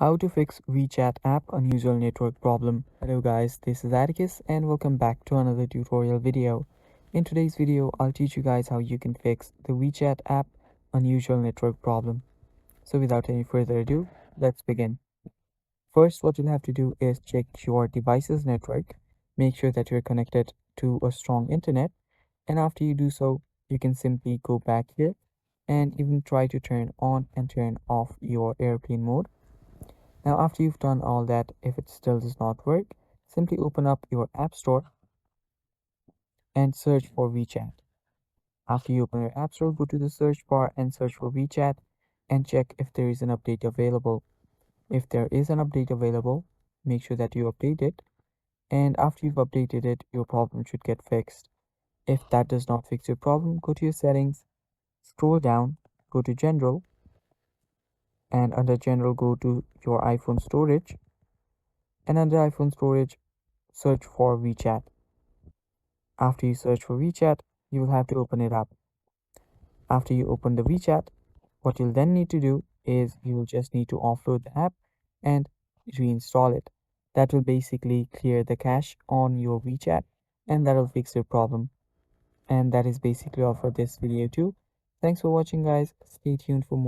How to fix WeChat app unusual network problem. Hello guys, this is Atticus and welcome back to another tutorial video. In today's video, I'll teach you guys how you can fix the WeChat app unusual network problem. So without any further ado, let's begin. First, what you'll have to do is check your device's network. Make sure that you're connected to a strong internet. And after you do so, you can simply go back here and even try to turn on and turn off your airplane mode. Now, after you've done all that, if it still does not work, simply open up your App Store and search for WeChat. After you open your App Store, go to the search bar and search for WeChat and check if there is an update available. If there is an update available, make sure that you update it. And after you've updated it, your problem should get fixed. If that does not fix your problem, go to your settings, scroll down, go to General, and under General, go to your iPhone storage. And under iPhone storage, search for WeChat. After you search for WeChat, you will have to open it up. After you open the WeChat, what you'll then need to do is you will just need to offload the app and reinstall it. That will basically clear the cache on your WeChat and that will fix your problem. And that is basically all for this video too. Thanks for watching guys. Stay tuned for more.